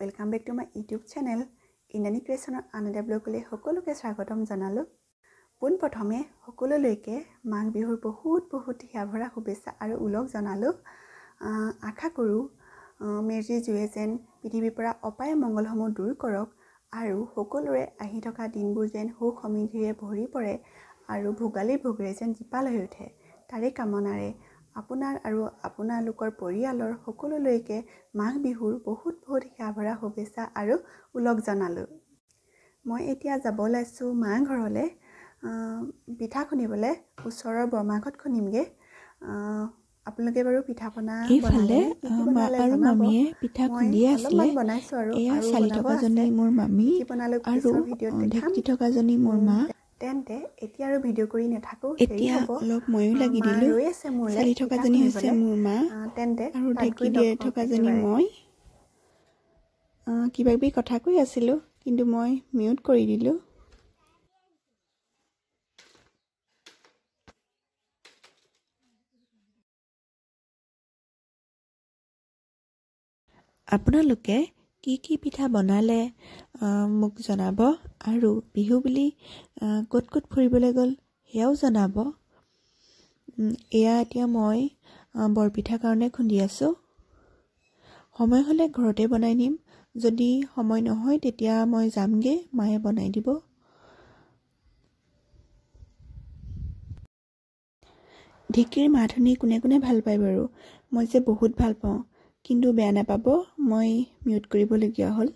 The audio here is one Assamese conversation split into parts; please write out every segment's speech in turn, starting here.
Welcome back to my YouTube channel. Indani Creation Another blog le সকলোকে স্বাগতম জনালো। পোন প্ৰথমে সকলোলৈকে মাঘ বিহুৰ বহুত হিয়া ভৰা শুভেচ্ছা আৰু উলগ জনালো। আশা কৰো মেজি জুয়ে যেন পৃথিৱীৰ পৰা অপায় মংগলসমূহ দূৰ কৰক আৰু সকলোৰে আহি থকা দিনবোৰ যেন সুখ সমৃদ্ধিৰে ভৰি পৰে আৰু ভোগালী ভোগৰে যেন জীপাল হৈ উঠে। তাৰে কামনাৰে আপোনাৰ আৰু আপোনালোকৰ পৰিয়ালৰ সকলোলৈকে মাঘ বিহুৰ বহুত হিয়া ভৰা শুভেচ্ছা আৰু উলগ জনালো। মই এতিয়া যাব লাইছো মা ঘৰলে পিঠা খুনিবলে ওচৰৰ বৰমাঘত খুনিমগে। আপোনালোকে বাৰু পিঠা পনা বনালে মা আৰু মামীয়ে পিঠা খুন্দি আছিলে। বনাইছো আৰু চালি থকা জনী মোৰ মামী আৰু ঢেকি থকা জনী মোৰ মা। তেন্তে এতিয়া আৰু ভিডিও কৰি নাথাকো, এতিয়া অলপ ময়ো লাগি দিলো। চালি থকা জনী হৈছে মোৰ মা তেন্তে আৰু ঢেকি দিয়ে থকা জনী মই। কিবা কিবি কথা কৈ আছিলো কিন্তু মই মিউট কৰি দিলো। আপোনালোকে কি পিঠা বনালে মোক জনাব আৰু বিহু বুলি ক'ত ফুৰিবলৈ গ'ল সেয়াও জনাব। এয়া এতিয়া মই বৰপিঠা কাৰণে খুন্দি আছো। সময় হ'লে ঘৰতে বনাই নিম, যদি সময় নহয় তেতিয়া মই যামগে, মায়ে বনাই দিব। ঢেঁকীৰ মাত শুনি কোনে ভাল পায় বাৰু? মই যে বহুত ভাল পাওঁ, কিন্তু বেয়া নাপাব মই মিউট কৰিবলগীয়া হ'ল।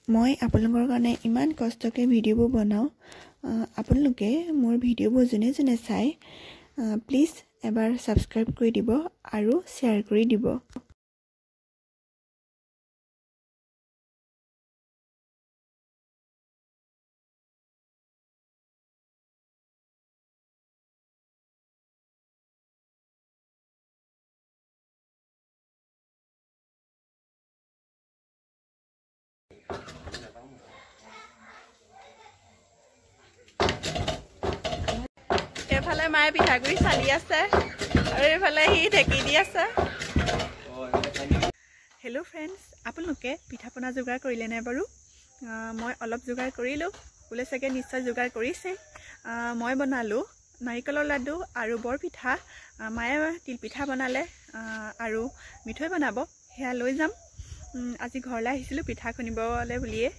মই আপোনালোকৰ কাৰণে ইমান কষ্টকৈ ভিডিঅ'বোৰ বনাওঁ। আপোনালোকে মোৰ ভিডিঅ'বোৰ যোনে চাই প্লিজ এবাৰ ছাবস্ক্ৰাইব কৰি দিব আৰু শ্বেয়াৰ কৰি দিব। এফালে মায়ে পিঠাগুৰি চালি আছে আৰু এফালে সি ঢেকি দি আছে। হেল্ল' ফ্ৰেণ্ডছ, আপোনালোকে পিঠা পনা যোগাৰ কৰিলে নে বাৰু? মই অলপ যোগাৰ কৰিলোঁ, বোলে চাগে নিশ্চয় যোগাৰ কৰিছে। মই বনালোঁ নাৰিকলৰ লাডু আৰু বৰপিঠা, মায়ে তিলপিঠা বনালে আৰু মিঠৈ বনাব, সেয়া লৈ যাম। আজি ঘৰলৈ আহিছিলোঁ পিঠা খুন্দিবলৈ বুলিয়ে।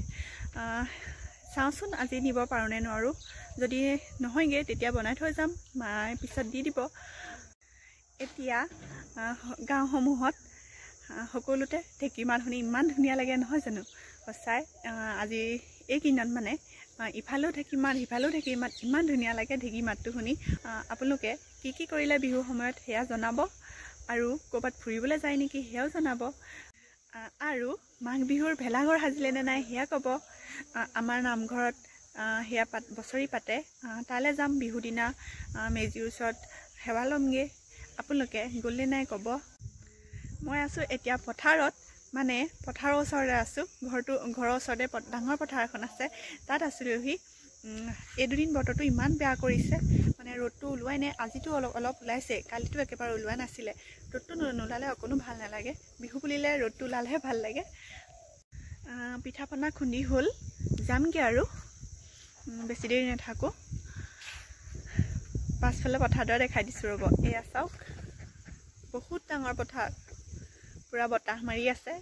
চাওঁচোন আজি নিব পাৰোঁ নে নোৱাৰোঁ। যদি নহয়গৈ তেতিয়া বনাই থৈ যাম, মায়ে পিছত দি দিব। এতিয়া গাঁওসমূহত সকলোতে ঢেঁকী মাত শুনি ইমান ধুনীয়া লাগে নহয় জানো? সঁচাই আজি এইকেইদিনত মানে ইফালেও ঢেঁকী মাত সিফালেও ঢেঁকী মাত, ইমান ধুনীয়া লাগে ঢেঁকী মাতটো শুনি। আপোনালোকে কি কৰিলে বিহুৰ সময়ত সেয়া জনাব আৰু ক'ৰবাত ফুৰিবলৈ যায় নেকি সেয়াও জনাব। আৰু মাঘ বিহুৰ ভেলাঘৰ সাজিলে নে নাই সেয়া ক'ব। আমাৰ নামঘৰত সেয়া বছৰি পাতে, তালৈ যাম বিহু দিনা, মেজিৰ ওচৰত সেৱা ল'মগৈ। আপোনালোকে গ'লে নাই ক'ব। মই আছোঁ এতিয়া পথাৰত, মানে পথাৰৰ ওচৰতে আছোঁ। ঘৰৰ ওচৰতে ডাঙৰ পথাৰ এখন আছে, তাত আছিলোহি। এই দুদিন বতৰটো ইমান বেয়া কৰিছে, মানে ৰ'দটো ওলোৱাই নাই। আজিতো অলপ ওলাইছে, কালিতো একেবাৰে ওলোৱা নাছিলে। ৰ'দটো নোলালে অকণো ভাল নালাগে, বিহু বুলিলে ৰ'দটো ওলালেহে ভাল লাগে। পিঠা পনা খুন্দি হ'ল, যামগৈ আৰু বেছি দেৰি নাথাকোঁ। পাছফালে পথাৰডৰা দেখাই দিছোঁ ৰ'ব, এয়া চাওক বহুত ডাঙৰ পথাৰ, পূৰা বতাহ মাৰি আছে।